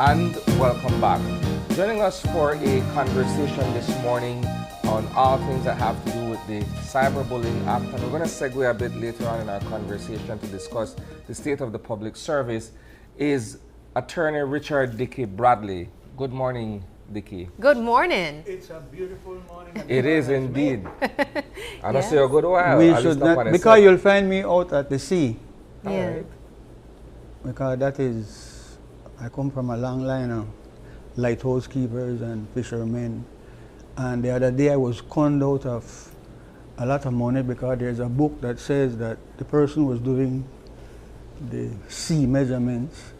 And welcome back. Joining us for a conversation this morning on all things that have to do with the Cyberbullying Act, and we're going to segue a bit later on in our conversation to discuss the state of the public service, is Attorney Richard Dickey Bradley. Good morning, Dickey. Good morning. It's a beautiful morning. It is indeed. And I say a good while. We should not, because you'll find me out at the sea. Yeah. All right. Because that is, I come from a long line of lighthouse keepers and fishermen. And the other day I was conned out of a lot of money because there's a book that says that the person was doing the sea measurements,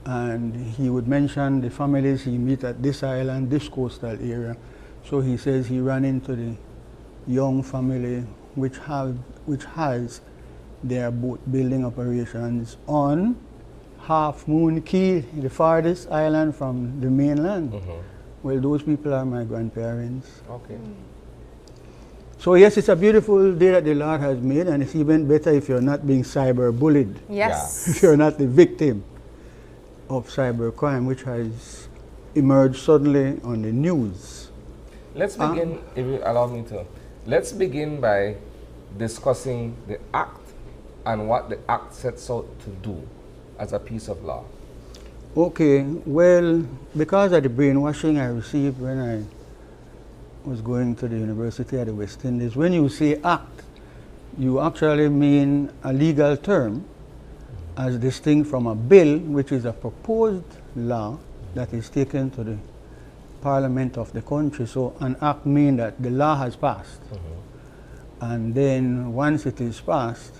and he would mention the families he meet at this island, this coastal area. So he says he ran into the young family which has their boat building operations on Half Moon Key, the farthest island from the mainland. Well, those people are my grandparents. Okay. So yes, it's a beautiful day that the Lord has made, and it's even better if you're not being cyberbullied. Yes. If you're not the victim of cybercrime, which has emerged suddenly on the news. Let's begin, if you allow me to, let's begin by discussing the Act and what the Act sets out to do as a piece of law. Okay, well, because of the brainwashing I received when I was going to the University of the West Indies, when you say act, you actually mean a legal term as distinct from a bill, which is a proposed law that is taken to the Parliament of the country. So an act means that the law has passed. And then once it is passed,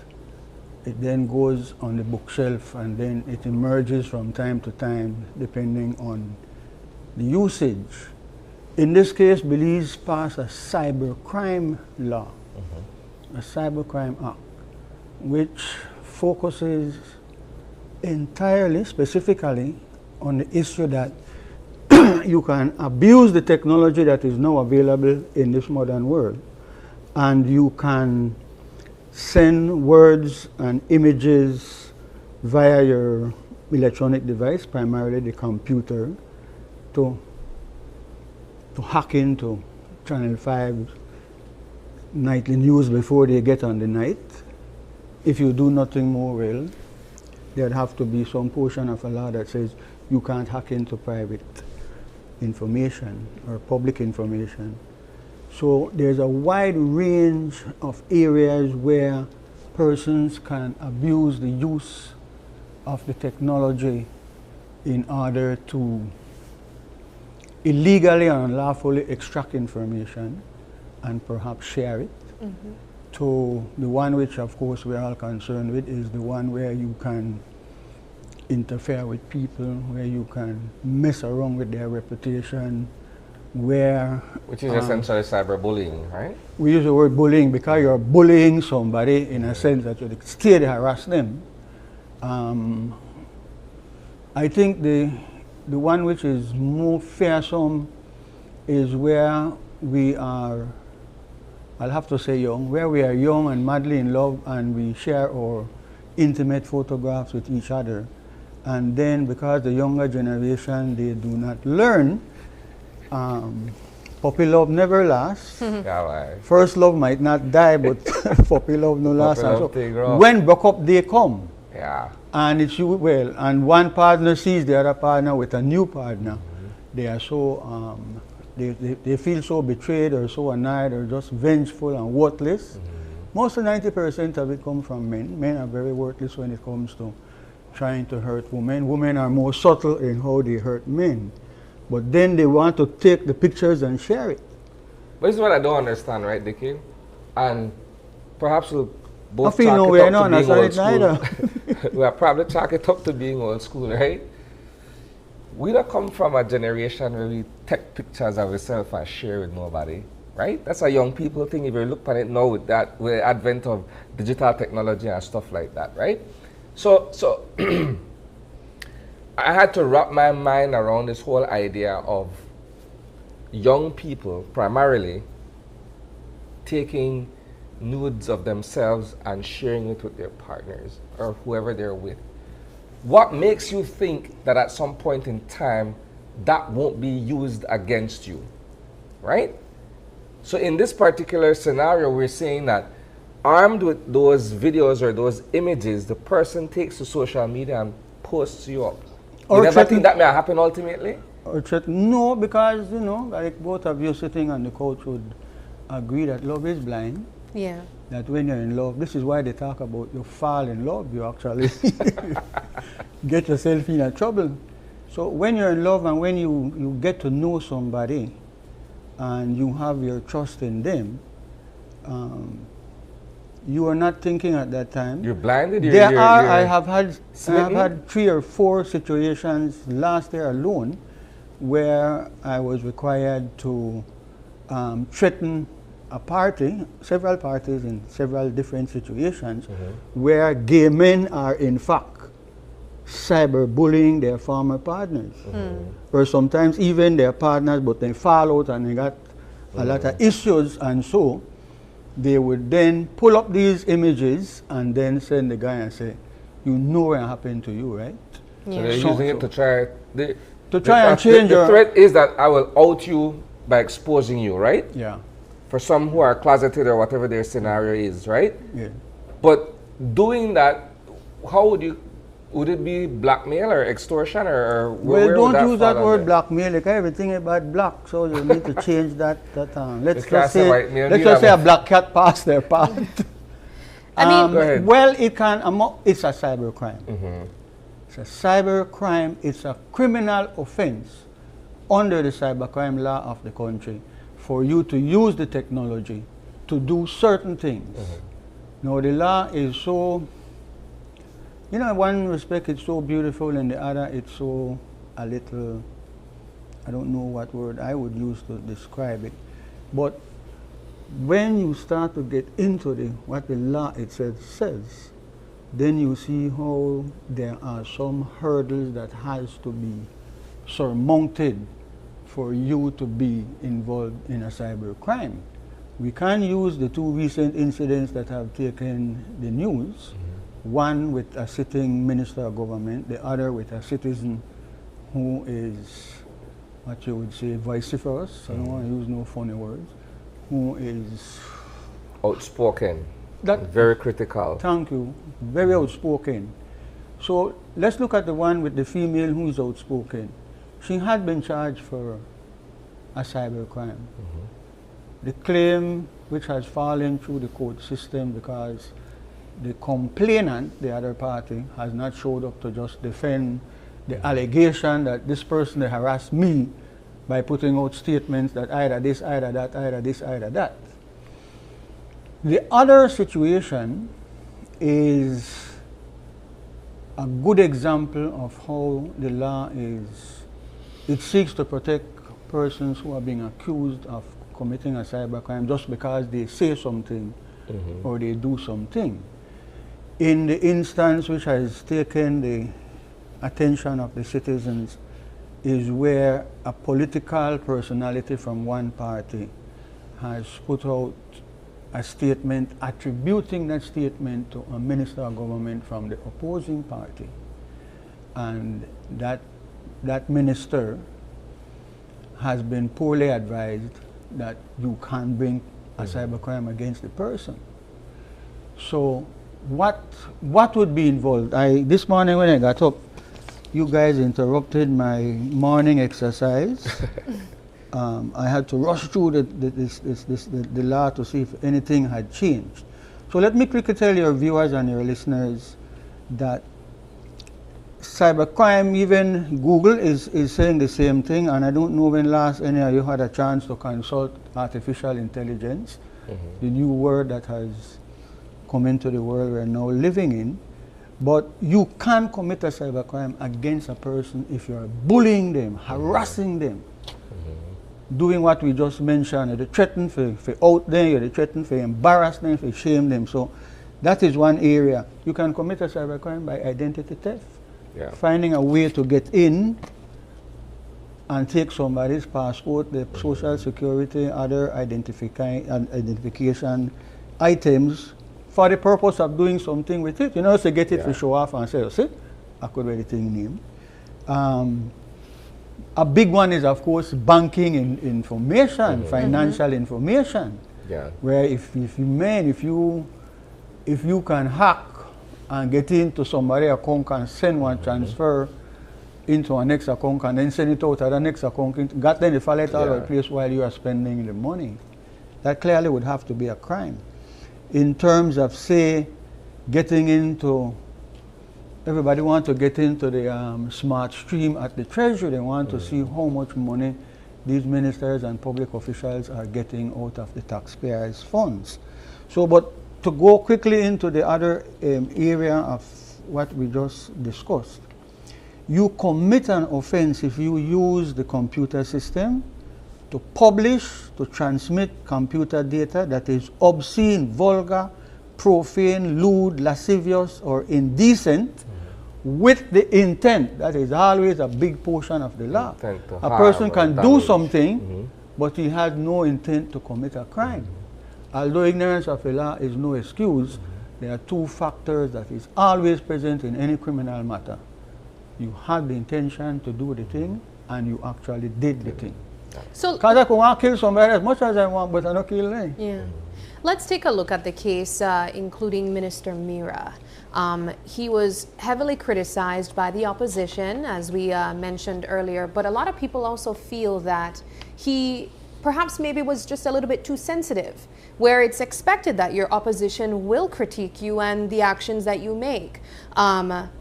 it then goes on the bookshelf, and then it emerges from time to time depending on the usage. In this case, Belize passed a cybercrime law, a cybercrime act, which focuses entirely, specifically, on the issue that you can abuse the technology that is now available in this modern world, and you can send words and images via your electronic device, primarily the computer, to hack into Channel 5 nightly news before they get on the night. If you do nothing more, well, there'd have to be some portion of a law that says you can't hack into private information or public information. So there's a wide range of areas where persons can abuse the use of the technology in order to illegally or unlawfully extract information and perhaps share it. To the one which, of course, we're all concerned with is the one where you can interfere with people, where you can mess around with their reputation, which is essentially cyberbullying, right? We use the word bullying because you're bullying somebody in a sense that you still harass them. I think the one which is more fearsome is where we are, I'll have to say young, where we are young and madly in love and we share our intimate photographs with each other. And then because the younger generation, they do not learn, puppy love never lasts. First love might not die, but puppy love no lasts. So when broke up, they come. And it's well, and one partner sees the other partner with a new partner. They are so they feel so betrayed or so annoyed or just vengeful and worthless. Most of 90% of it comes from men. Men are very worthless when it comes to trying to hurt women. Women are more subtle in how they hurt men. But then they want to take the pictures and share it. But this is what I don't understand, right, Dickey? And perhaps we'll both chalk it up to being old school. We'll probably chalk it up to being old school, right? We don't come from a generation where we take pictures of ourselves and share with nobody, right? That's a young people thing. If you look at it now with the advent of digital technology and stuff like that, right? So I had to wrap my mind around this whole idea of young people primarily taking nudes of themselves and sharing it with their partners or whoever they're with. what makes you think that at some point in time that won't be used against you, right? So in this particular scenario, we're saying that armed with those videos or those images, the person takes to social media and posts you up. You never think that may happen ultimately? Or no, because, you know, like both of you sitting on the couch would agree that love is blind. Yeah. That when you're in love, this is why they talk about you fall in love, you actually get yourself in a trouble. So when you're in love and when you get to know somebody and you have your trust in them, you are not thinking at that time. You're blinded? I have had 3 or 4 situations last year alone where I was required to threaten a party, several parties in several different situations, where gay men are in fact cyberbullying their former partners. Or sometimes even their partners, but they fall out and they got a lot of issues, and so they would then pull up these images and then send the guy and say, you know what happened to you, right? Yeah. So they're using it to try... and change the threat is that I will out you by exposing you, right? Yeah. For some who are closeted or whatever their scenario is, right? Yeah. But doing that, how would it be blackmail or extortion or where don't use that word blackmail, like everything about black, so you need to change that let's just say a black cat passed their part. I mean, go ahead. Well, it's a cyber crime. It's a cyber crime. It's a criminal offense under the cybercrime law of the country for you to use the technology to do certain things. Now, the law is so, you know, in one respect it's so beautiful, and the other it's so a little, I don't know what word I would use to describe it. But when you start to get into what the law itself says, then you see how there are some hurdles that has to be surmounted for you to be involved in a cyber crime. We can use the 2 recent incidents that have taken the news, one with a sitting minister of government, the other with a citizen who is, what you would say, vociferous, I don't want to use no funny words, who is... outspoken, very critical. Thank you, very outspoken. So let's look at the one with the female who is outspoken. She had been charged for a cyber crime. The claim, which has fallen through the court system because the complainant, the other party, has not showed up to just defend the allegation that this person harassed me by putting out statements that either this, either that, either this, either that. The other situation is a good example of how the law it seeks to protect persons who are being accused of committing a cybercrime just because they say something or they do something. In the instance which has taken the attention of the citizens is where a political personality from one party has put out a statement attributing that statement to a minister of government from the opposing party. And that minister has been poorly advised that you can't bring a cybercrime against the person. So what would be involved? This morning when I got up, you guys interrupted my morning exercise. I had to rush through the law to see if anything had changed. So let me quickly tell your viewers and your listeners that cybercrime, even Google is saying the same thing, and I don't know when last any of you had a chance to consult artificial intelligence, the new word that has come into the world we're now living in. But you can't commit a cybercrime against a person if you're bullying them, harassing them, doing what we just mentioned, the threaten for out them, the threaten for embarrass them, for shame them. So that is one area. You can commit a cybercrime by identity theft, finding a way to get in and take somebody's passport, the social security, other identification items for the purpose of doing something with it. You know, to get it to show off and say, see, I could read the thing name. A big one is, of course, banking information, financial information. Yeah. Where if you can hack and get into somebody's account and send one transfer into a next account and then send it out to the next account, got then the wallet all over the place while you are spending the money, that clearly would have to be a crime. In terms of, say, getting into, everybody wants to get into the smart stream at the Treasury. They want to see how much money these ministers and public officials are getting out of the taxpayers' funds. So, but to go quickly into the other area of what we just discussed, you commit an offense if you use the computer system to publish, to transmit computer data that is obscene, vulgar, profane, lewd, lascivious, or indecent, with the intent. That is always a big portion of the law. A person can do something, but he has no intent to commit a crime. Although ignorance of the law is no excuse, there are two factors that is always present in any criminal matter. You had the intention to do the thing, and you actually did the thing. So, because I can want to kill somebody as much as I want, but I don't kill them. yeah. Let's take a look at the case, including Minister Mira. He was heavily criticized by the opposition, as we mentioned earlier, but a lot of people also feel that he perhaps maybe was just a little bit too sensitive, where it's expected that your opposition will critique you and the actions that you make.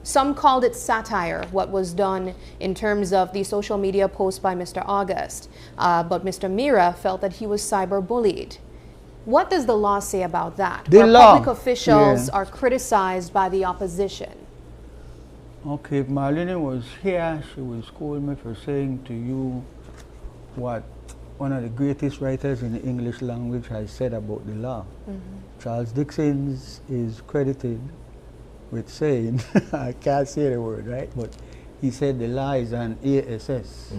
Some called it satire, what was done in terms of the social media post by Mr. August, but Mr. Mira felt that he was cyberbullied. What does the law say about that? The law, public officials are criticized by the opposition. Okay, if Marlene was here, she would scold me for saying to you what one of the greatest writers in the English language has said about the law. Charles Dickens is credited with saying, I can't say the word, right? But he said the law is an ASS.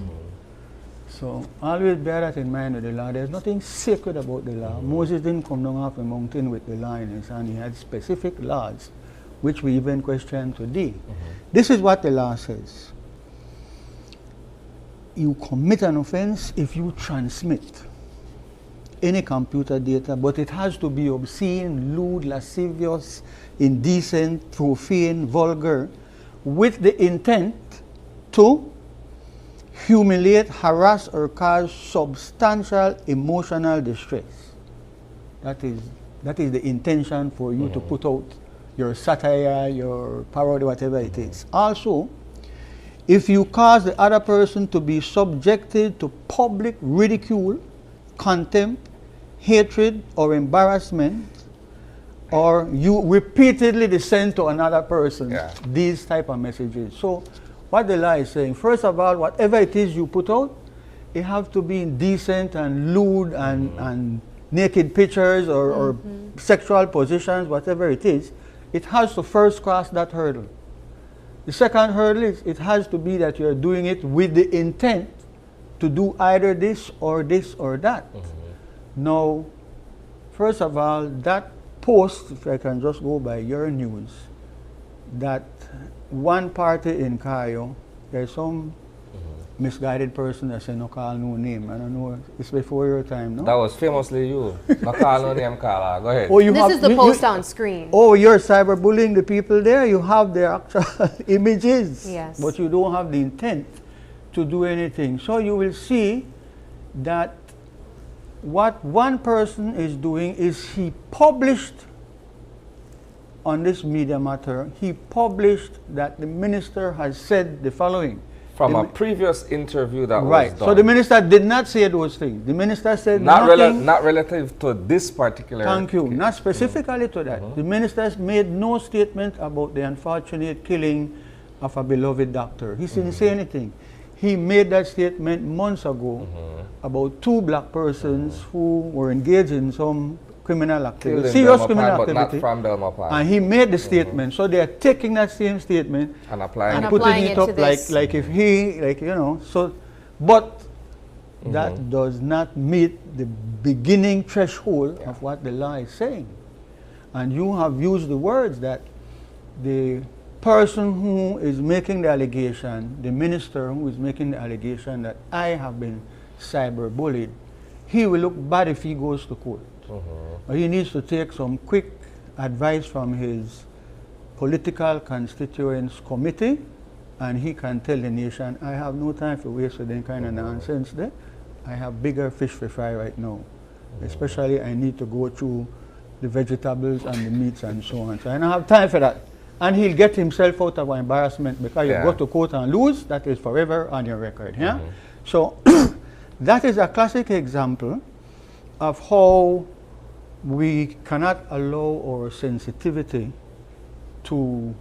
So always bear that in mind with the law. There's nothing sacred about the law. Moses didn't come down off a mountain with the law in his hand. He had specific laws, which we even question today. This is what the law says. You commit an offense if you transmit any computer data, but it has to be obscene, lewd, lascivious, indecent, profane, vulgar, with the intent to humiliate, harass, or cause substantial emotional distress. That is the intention for you to put out your satire, your parody, whatever it is. Also, if you cause the other person to be subjected to public ridicule, contempt, hatred, or embarrassment, or you repeatedly send to another person these type of messages. So what the law is saying, first of all, whatever it is you put out, it have to be indecent and lewd and naked pictures or sexual positions, whatever it is. It has to first cross that hurdle. The second hurdle is it has to be that you're doing it with the intent to do either this or that. Now, first of all, that post, if I can just go by your news, that one party in Cayo, there's some misguided person that said no call no name. I don't know, it's before your time, no? That was famously you. No call no name, Carla. Go ahead. Oh, you This is the post on screen. Oh, you're cyberbullying the people there. You have their actual images, Yes. but you don't have the intent to do anything. So you will see that what one person is doing is he published on this media matter, he published that the minister has said the following. From a previous interview that was done. So the minister did not say those things. The minister said not nothing. Not relative to this particular Thank you. case. Not specifically to that. The minister made no statement about the unfortunate killing of a beloved doctor. He didn't say anything. He made that statement months ago about two black persons who were engaged in some criminal activity, serious criminal activity, but not from Belmont. and he made the statement. So they are taking that same statement And applying and it. putting it to up this. like if he, like, you know, so, but that does not meet the beginning threshold of what the law is saying. And you have used the words that the person who is making the allegation, the minister who is making the allegation that I have been cyberbullied, he will look bad if he goes to court. He needs to take some quick advice from his political constituents committee, and he can tell the nation, I have no time for wasting that kind of nonsense there. I have bigger fish to fry right now. Especially I need to go through the vegetables and the meats and so on. So I don't have time for that. And he'll get himself out of embarrassment because you go to court and lose, that is forever on your record. Yeah? So that is a classic example of how we cannot allow our sensitivity to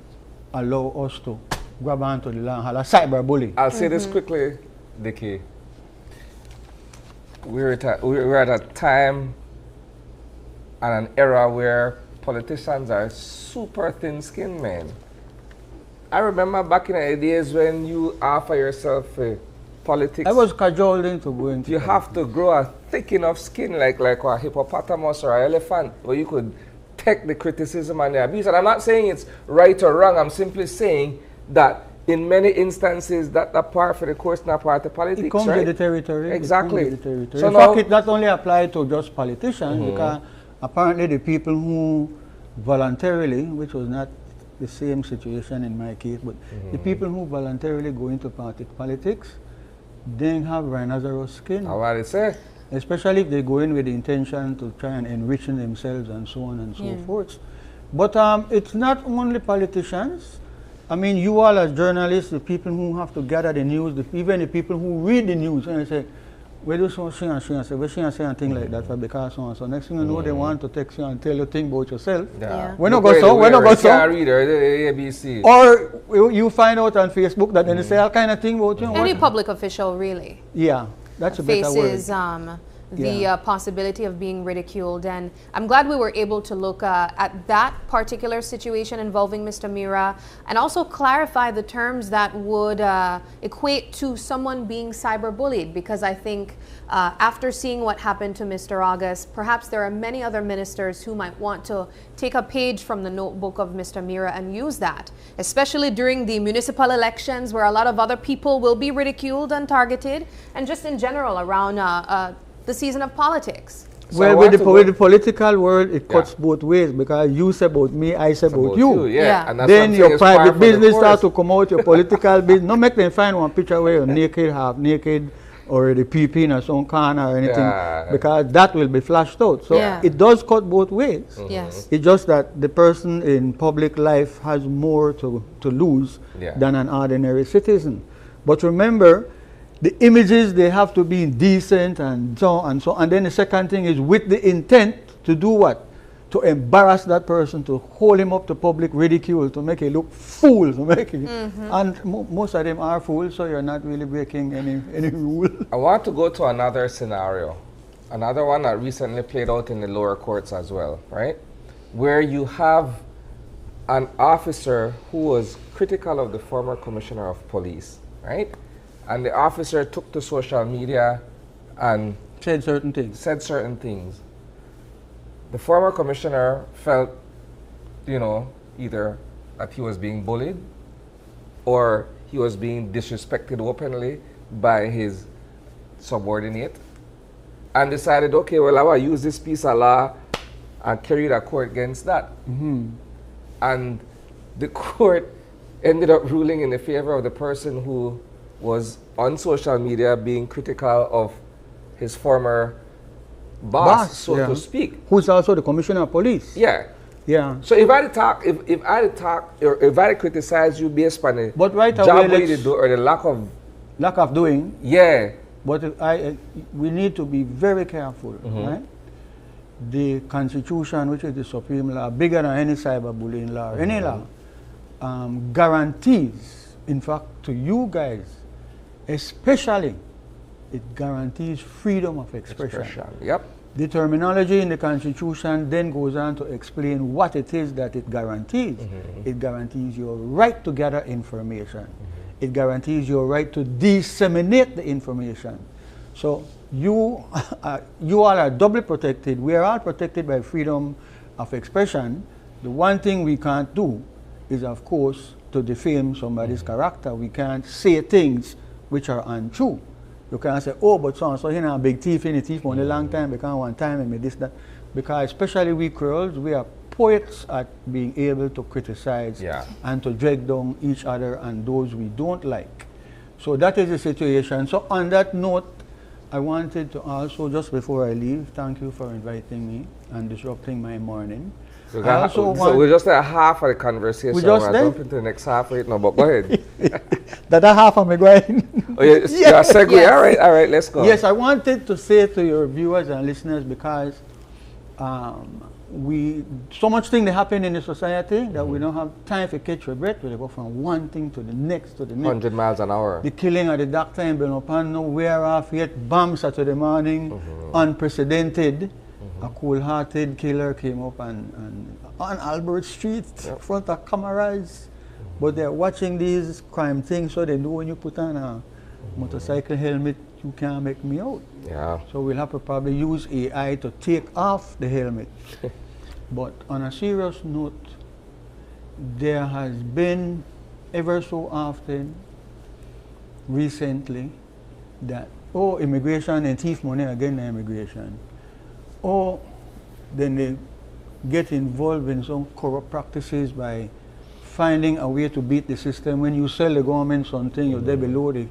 allow us to grab onto the long haul, cyberbullying. I'll say this quickly, Dickie. We're at a time and an era where politicians are super thin-skinned, man. I remember back in the days when you offer yourself politics. I was cajoled into going to you have to grow a thick enough skin like a hippopotamus or an elephant where you could take the criticism and the abuse. And I'm not saying it's right or wrong. I'm simply saying that in many instances that are part for the course, not part of politics. It comes with the territory. Exactly. It comes with the territory. So in fact, it not only applies to just politicians, because apparently the people who voluntarily, which was not the same situation in my case, but the people who voluntarily go into politics, they have rhinoceros skin. How are they say? Especially if they go in with the intention to try and enrich themselves and so on and so forth. But it's not only politicians. I mean, you all as journalists, the people who have to gather the news, even the people who read the news, and they say, where do so she and say, where she and say and things like that for because so and so. Next thing you know, they want to text you and tell you things about yourself. We're not going so, we're not going so. ABC. Or you find out on Facebook that they say all kind of thing about you. Any public official, really. Yeah, that's a better word. Faces the possibility of being ridiculed, and I'm glad we were able to look at that particular situation involving Mr. Mira and also clarify the terms that would equate to someone being cyberbullied, because I think after seeing what happened to Mr. August, perhaps there are many other ministers who might want to take a page from the notebook of Mr. Mira and use that, especially during the municipal elections where a lot of other people will be ridiculed and targeted, and just in general around the season of politics. So well, with the political world, it cuts both ways, because you say about me, I say about you. And that's then your private business starts to come out, your political business. No make them find one picture where you're naked, half naked, or the peeping or some corner or anything, because that will be flashed out. So it does cut both ways. Yes. It's just that the person in public life has more to lose than an ordinary citizen. But remember, the images, they have to be decent and so and so. And then the second thing is with the intent to do what? To embarrass that person, to hold him up to public ridicule, to make him look fool. To make him, and most of them are fools, so you're not really breaking any rule. I want to go to another scenario, another one that recently played out in the lower courts as well, right? Where you have an officer who was critical of the former commissioner of police, right? And the officer took to social media and said certain things. The former commissioner felt, either that he was being bullied or he was being disrespected openly by his subordinate, and decided, okay, well, I will use this piece of law and carry the court against that. And the court ended up ruling in the favor of the person who was on social media being critical of his former boss, so to speak. Who's also the commissioner of police. Yeah. So if I criticize you based on the job you do or the lack of doing. Yeah. But we need to be very careful, right? The Constitution, which is the supreme law, bigger than any cyberbullying law, any law, guarantees, in fact, to you guys, especially, it guarantees freedom of expression. Yep. The terminology in the Constitution then goes on to explain what it is that it guarantees. It guarantees your right to gather information. It guarantees your right to disseminate the information. So you all are doubly protected. We are all protected by freedom of expression. The one thing we can't do is, of course, to defame somebody's character. We can't say things which are untrue. You can't say, oh, but so he a big thief in the thief for a long time, because one time and me this, that. Because especially we Creoles, we are poets at being able to criticize and to drag down each other and those we don't like. So that is the situation. So on that note, I wanted to also, just before I leave, thank you for inviting me and disrupting my morning. So we're just at half of the conversation. We just we're jumping to the next half right now, but go ahead. That half of me going. Oh, yeah, segue. Yes. All right, let's go. Yes, I wanted to say to your viewers and listeners, because so much thing that happen in the society that we don't have time to catch your breath. We go from one thing to the next to the next. 100 miles an hour. The killing of the doctor in Belmopan, nowhere off yet. Bomb Saturday morning, unprecedented. A cool-hearted killer came up and on Albert Street, in front of cameras. But they're watching these crime things, so they know when you put on a motorcycle helmet, you can't make me out. Yeah. So we'll have to probably use AI to take off the helmet. But on a serious note, there has been ever so often recently that, oh, immigration and thief money again, immigration. Or then they get involved in some corrupt practices by finding a way to beat the system. When you sell the government something, you're there below the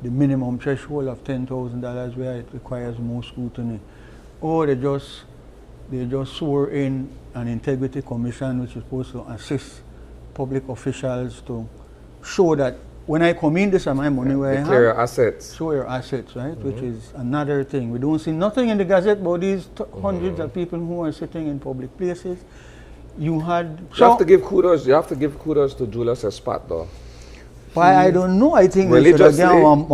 minimum threshold of $10,000 where it requires more scrutiny. Or they just swore in an integrity commission which is supposed to assist public officials to show that when I come in, this is my money where I have. Declare your assets. Show your assets, right? Which is another thing. We don't see nothing in the Gazette about these hundreds of people who are sitting in public places. You have to give kudos. You have to give kudos to Julius Espat, though. Why, I don't know. I think a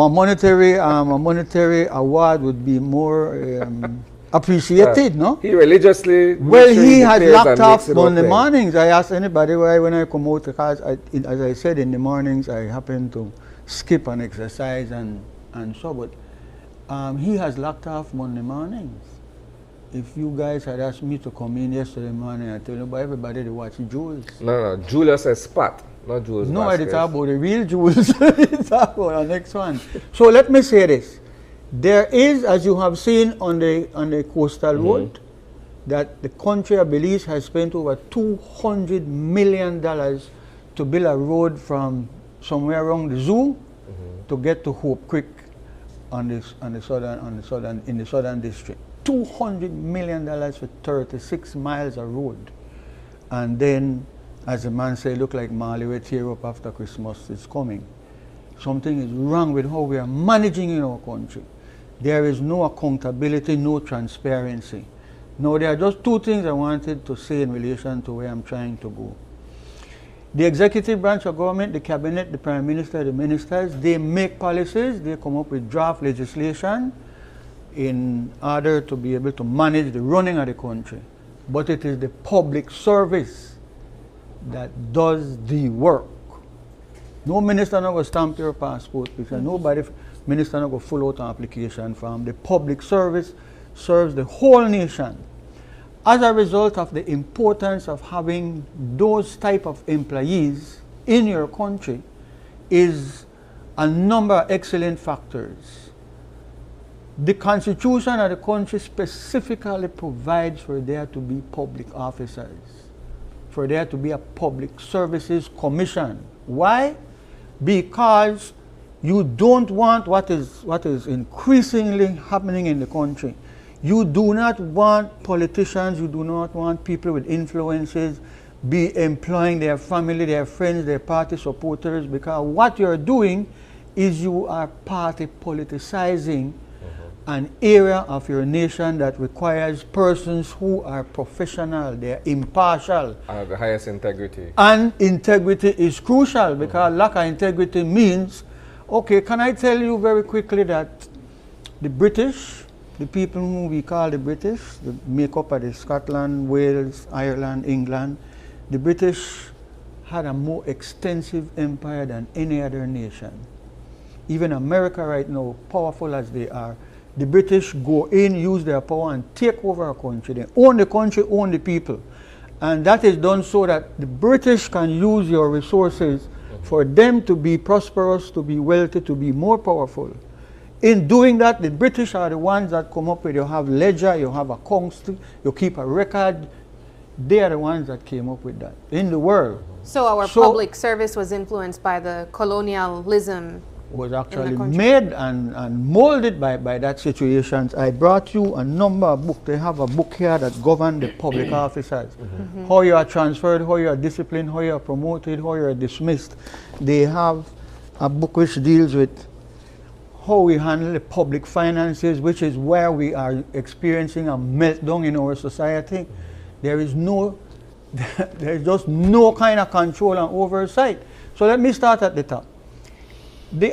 monetary award would be more appreciated, no? He religiously. Well, he has locked off on the mornings. I ask anybody why when I come out, because as I said, in the mornings I happen to skip and exercise and so, but he has locked off Monday mornings. If you guys had asked me to come in yesterday morning, I tell you, but everybody they watch Jules. No, Julius Espat, not Jules. No, I talk about the real Jules. Talk about the next one. So let me say this. There is, as you have seen on the coastal road, that the country of Belize has spent over $200 million to build a road from somewhere around the zoo to get to Hope Creek in the southern district. $200 million for 36 miles of road. And then, as the man said, look like Mali will tear up after Christmas is coming. Something is wrong with how we are managing in our country. There is no accountability, no transparency. Now, there are just two things I wanted to say in relation to where I'm trying to go. The executive branch of government, the cabinet, the prime minister, the ministers, they make policies, they come up with draft legislation in order to be able to manage the running of the country. But it is the public service that does the work. No minister not going to stamp your passport because minister not going to fill out an application form. The public service serves the whole nation. As a result of the importance of having those type of employees in your country is a number of excellent factors. The Constitution of the country specifically provides for there to be public officers, for there to be a public services commission. Why? Because you don't want what is increasingly happening in the country. You do not want politicians, you do not want people with influences be employing their family, their friends, their party supporters, because what you're doing is you are party politicizing an area of your nation that requires persons who are professional, they're impartial. And the highest integrity. And integrity is crucial because lack of integrity means, okay, can I tell you very quickly that the British, the people who we call the British, the makeup of the Scotland, Wales, Ireland, England, the British had a more extensive empire than any other nation. Even America right now, powerful as they are, the British go in, use their power and take over a country. They own the country, own the people. And that is done so that the British can use your resources for them to be prosperous, to be wealthy, to be more powerful. In doing that, the British are the ones that come up with, you have ledger, you have accounts, you keep a record. They are the ones that came up with that in the world. So our public service was influenced by the colonialism. Was actually made and molded by that situation. I brought you a number of books. They have a book here that governs the public officers. How you are transferred, how you are disciplined, how you are promoted, how you are dismissed. They have a book which deals with how we handle the public finances, which is where we are experiencing a meltdown in our society. There is just no kind of control and oversight. So let me start at the top.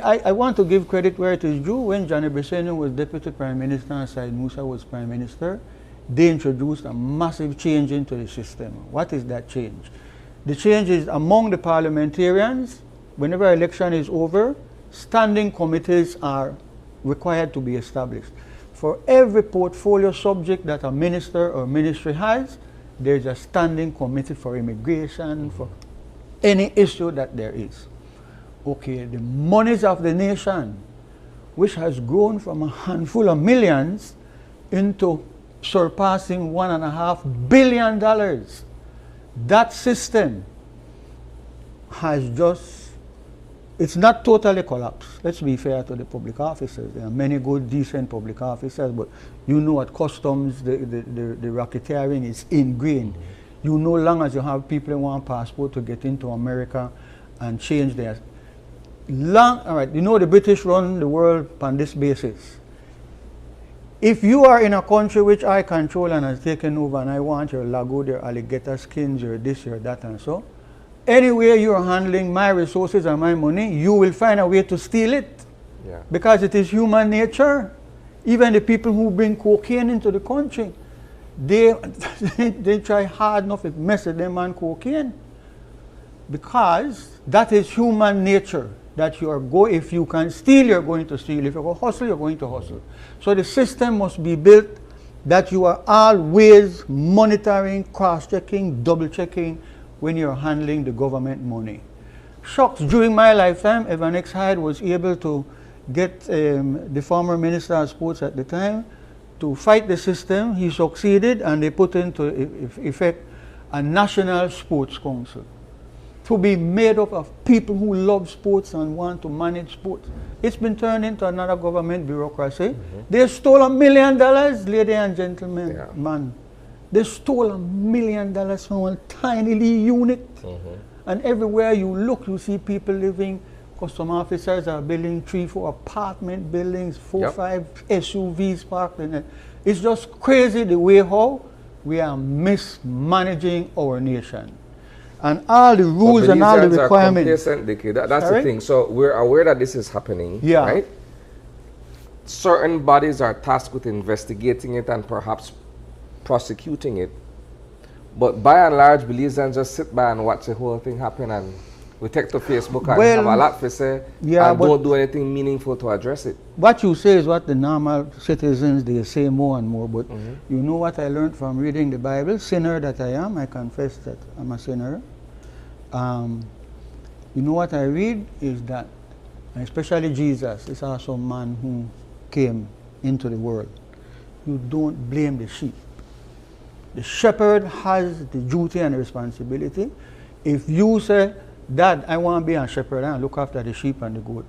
I want to give credit where it is due. When Johnny Bresenian was Deputy Prime Minister and Said Musa was Prime Minister, they introduced a massive change into the system. What is that change? The change is among the parliamentarians. Whenever election is over, standing committees are required to be established. For every portfolio subject that a minister or ministry has, there's a standing committee for immigration, for any issue that there is. Okay, the monies of the nation, which has grown from a handful of millions into surpassing $1.5 billion, that system has just, it's not totally collapsed. Let's be fair to the public officers. There are many good, decent public officers, but you know at customs, the racketeering is ingrained. You no longer as you have people who want passport to get into America and change their all right, you know the British run the world on this basis. If you are in a country which I control and has taken over and I want your lagoon, your alligator skins, your this, your that and so, anywhere you are handling my resources and my money, you will find a way to steal it. Yeah. Because it is human nature. Even the people who bring cocaine into the country, they try hard enough to mess with them on cocaine. Because that is human nature. That you are if you can steal, you're going to steal. If you go hustle, you're going to hustle. So the system must be built that you are always monitoring, cross-checking, double-checking when you're handling the government money. Shucks, during my lifetime, Evan X. Hyde was able to get the former Minister of Sports at the time to fight the system. He succeeded, and they put into effect a National Sports Council, to be made up of people who love sports and want to manage sports. It's been turned into another government bureaucracy. They stole $1 million, ladies and gentlemen, man. They stole $1 million from a tiny unit. And everywhere you look, you see people living. Custom officers are building 3-4 apartment buildings, 4-5 SUVs parked in it. It's just crazy the way how we are mismanaging our nation. And all the rules and all the requirements. That's the thing. So we're aware that this is happening, right? Certain bodies are tasked with investigating it and perhaps prosecuting it. But by and large, Belizeans just sit by and watch the whole thing happen, and we take to Facebook and have a lot to say and don't do anything meaningful to address it. What you say is what the normal citizens, they say more and more. But you know what I learned from reading the Bible? Sinner that I am, I confess that I'm a sinner. You know what I read is that, especially Jesus is also a man who came into the world. You don't blame the sheep. The shepherd has the duty and the responsibility. If you say, Dad, I want to be a shepherd and look after the sheep and the goat,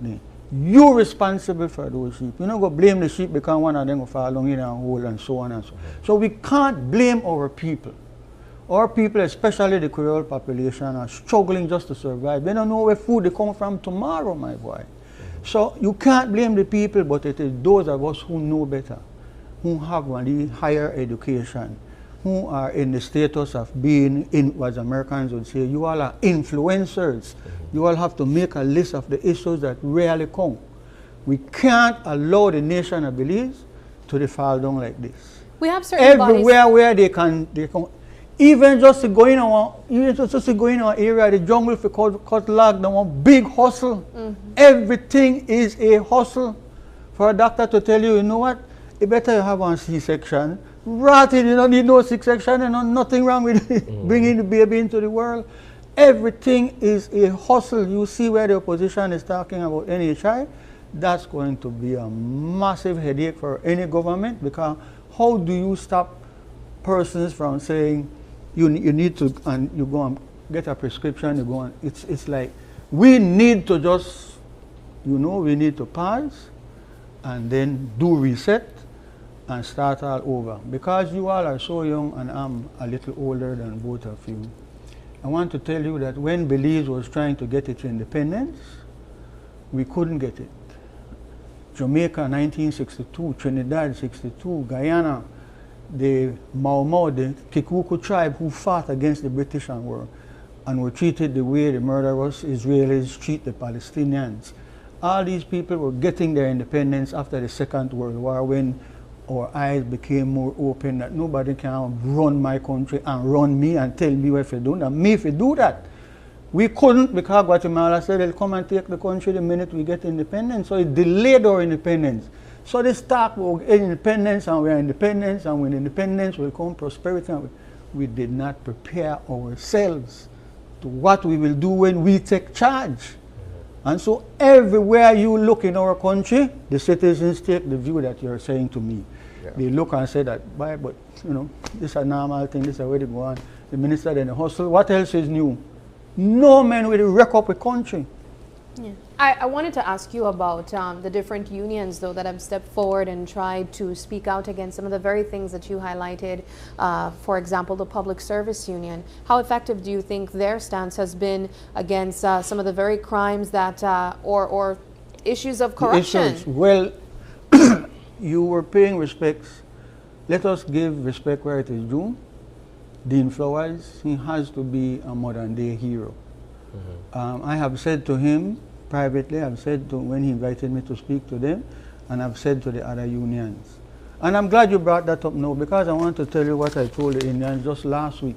you're responsible for those sheep. You don't go blame the sheep because one of them will fall along in a hole and so on and so on. So we can't blame our people. Our people, especially the Creole population, are struggling just to survive. They don't know where food they come from tomorrow, my boy. So you can't blame the people, but it is those of us who know better, who have a higher education, who are in the status of being, as Americans would say, you all are influencers. You all have to make a list of the issues that really count. We can't allow the nation of Belize to fall down like this. We have certain everywhere where they can even just to go in our area, the jungle, if you cut log, they want big hustle. Everything is a hustle. For a doctor to tell you, you know what, it better you have a C-section Rotted, you don't need no C-section, and nothing wrong with bringing the baby into the world. Everything is a hustle. You see where the opposition is talking about NHI, that's going to be a massive headache for any government, because how do you stop persons from saying you need to, and you go and get a prescription, you go on, it's like, we need to just, we need to pause and then do reset and start all over. Because you all are so young and I'm a little older than both of you, I want to tell you that when Belize was trying to get its independence, we couldn't get it. Jamaica 1962, Trinidad 62, Guyana, the Mau, the Kikuku tribe who fought against the British and were treated the way the murderous Israelis treat the Palestinians. All these people were getting their independence after the Second World War, when our eyes became more open that nobody can run my country and run me and tell me what to do. And me if you do that. We couldn't, because Guatemala said they'll come and take the country the minute we get independence. So it delayed our independence. So this talk about independence, and we're independence, and when independence will come prosperity, and we did not prepare ourselves to what we will do when we take charge. And so everywhere you look in our country, the citizens take the view that you're saying to me. Yeah. They look and say that, but this is a normal thing, this is where they go on. The minister then hustle, what else is new? No man will wreck up a country. Yeah. I wanted to ask you about the different unions, though, that have stepped forward and tried to speak out against some of the very things that you highlighted. For example, the Public Service Union. How effective do you think their stance has been against some of the very crimes that, or issues of corruption? Well, you were paying respects. Let us give respect where it is due. Dean Flowers, he has to be a modern day hero. I have said to him privately, I've said to when he invited me to speak to them, and I've said to the other unions. And I'm glad you brought that up now, because I want to tell you what I told the Indians just last week.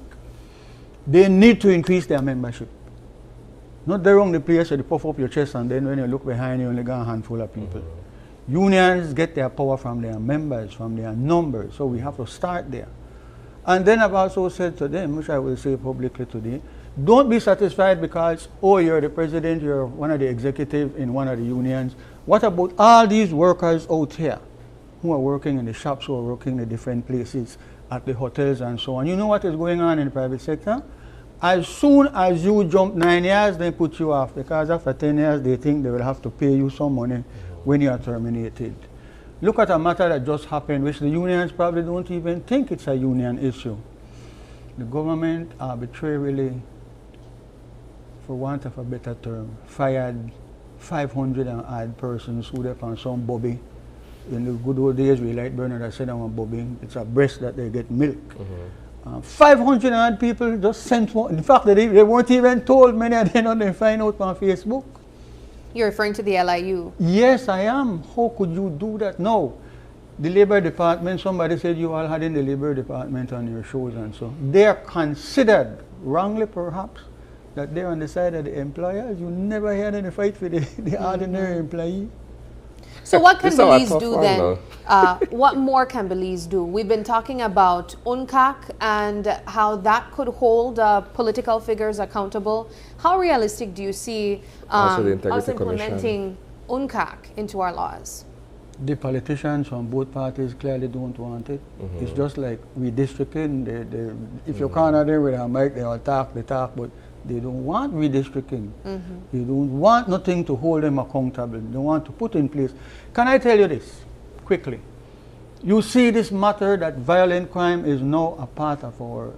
They need to increase their membership. Not the wrong place where you puff up your chest and then when you look behind you only got a handful of people. Unions get their power from their members, from their numbers, so we have to start there. And then I've also said to them, which I will say publicly today, don't be satisfied because, oh, you're the president, you're one of the executives in one of the unions. What about all these workers out here who are working in the shops, who are working in the different places, at the hotels and so on? You know what is going on in the private sector? As soon as you jump 9 years, they put you off, because after 10 years, they think they will have to pay you some money when you are terminated. Look at a matter that just happened, which the unions probably don't even think it's a union issue. The government arbitrarily, for want of a better term, fired 500 and odd persons who left on some bobby. In the good old days, we like Bernard, I said I'm a bobby. It's a breast that they get milk. 500 and odd people just sent one. In fact, they weren't even told. Many of them they find out on Facebook. You're referring to the LIU? Yes, I am. How could you do that? No. The Labor Department, somebody said you all had in the Labor Department on your shows and so. They're considered, wrongly perhaps, that they're on the side of the employers. You never hear any fight for the ordinary employee. So what can Belize do then? What more can Belize do? We've been talking about UNCAC and how that could hold political figures accountable. How realistic do you see us implementing UNCAC into our laws? The politicians from both parties clearly don't want it. It's just like redistricting. If you corner them with a mic, they talk, but they don't want redistricting. They don't want nothing to hold them accountable. They want to put in place. Can I tell you this quickly? You see this matter that violent crime is now a part of our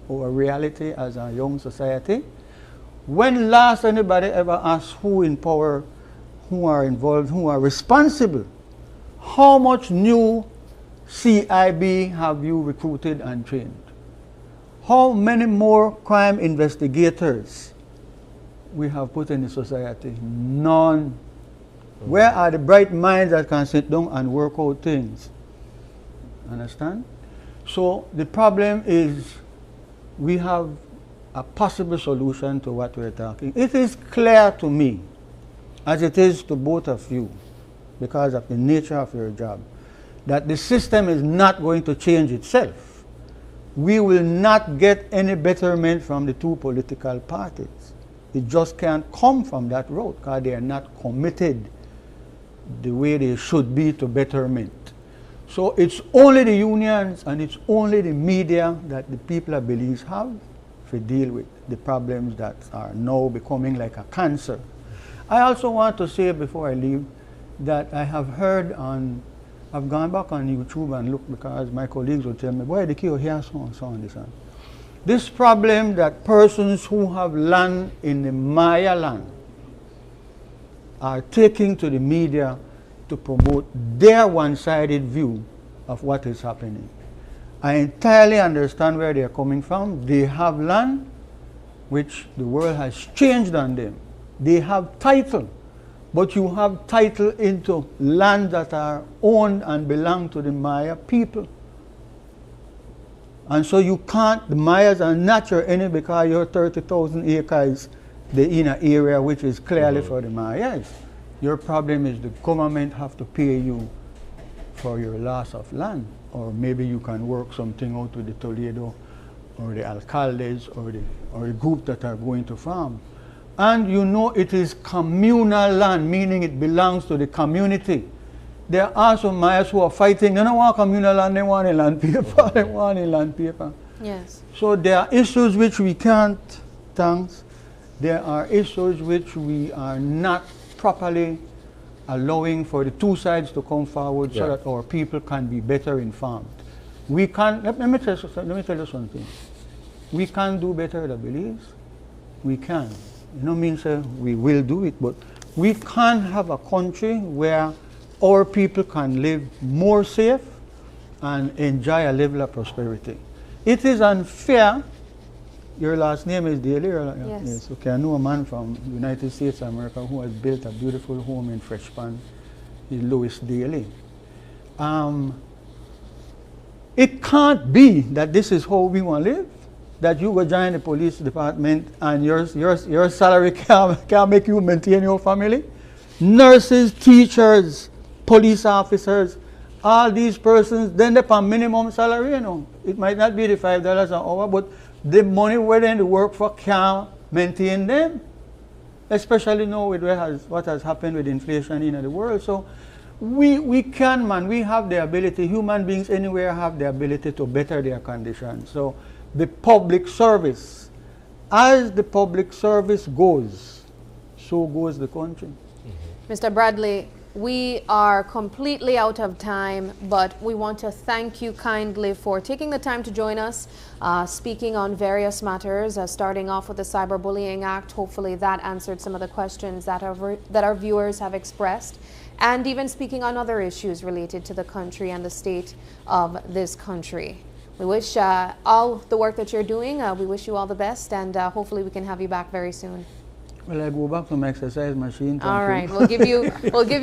reality as a young society. When last anybody ever asked who in power, who are involved, who are responsible, how much new CIB have you recruited and trained? How many more crime investigators we have put in the society? None. Where are the bright minds that can sit down and work out things? Understand? So the problem is we have a possible solution to what we're talking. It is clear to me, as it is to both of you, because of the nature of your job, that the system is not going to change itself. We will not get any betterment from the two political parties. It just can't come from that road because they are not committed the way they should be to betterment. So it's only the unions and it's only the media that the people of Belize have to deal with the problems that are now becoming like a cancer. I also want to say before I leave that I have heard I've gone back on YouTube and looked because my colleagues will tell me, boy, the key here, so on, this one. This problem that persons who have land in the Maya land are taking to the media to promote their one-sided view of what is happening. I entirely understand where they are coming from. They have land which the world has changed on them. They have title, but you have title into land that are owned and belong to the Maya people. And so you can't, the Mayas are not your enemy because your 30,000 acres, they're in an area which is clearly for the Mayas. Your problem is the government have to pay you for your loss of land. Or maybe you can work something out with the Toledo or the alcaldes or the group that are going to farm. And you know it is communal land, meaning it belongs to the community. There are some Mayas who are fighting. They don't want communal land, they want a land paper. They want a land paper. Yes. So there are issues which we can't, there are issues which we are not properly allowing for the two sides to come forward so that our people can be better informed. We can't, let me tell you something. We can do better than Belize. We can. You know, means we will do it, but we can't have a country where our people can live more safe and enjoy a level of prosperity. It is unfair. Your last name is Daly? Yes. Okay, I know a man from the United States of America who has built a beautiful home in Fresh Pond. He's Louis Daly. It can't be that this is how we want to live, that you go join the police department and your salary can't make you maintain your family. Nurses, teachers, police officers, all these persons, then they're on minimum salary, you know. It might not be the $5 an hour, but the money where they work for can't maintain them, especially now with what has happened with inflation in the world. So we can, man, we have the ability, human beings anywhere have the ability to better their conditions. So the public service, as the public service goes, so goes the country. Mr. Bradley, we are completely out of time, but we want to thank you kindly for taking the time to join us, speaking on various matters, starting off with the Cyberbullying Act. Hopefully that answered some of the questions that our viewers have expressed, and even speaking on other issues related to the country and the state of this country. We wish all the work that you're doing, we wish you all the best, and hopefully we can have you back very soon. Well, I go back to my exercise machine. All right, we'll give you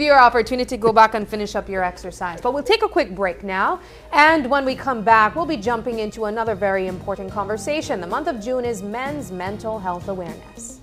your opportunity to go back and finish up your exercise. But we'll take a quick break now, and when we come back, we'll be jumping into another very important conversation. The month of June is Men's Mental Health Awareness.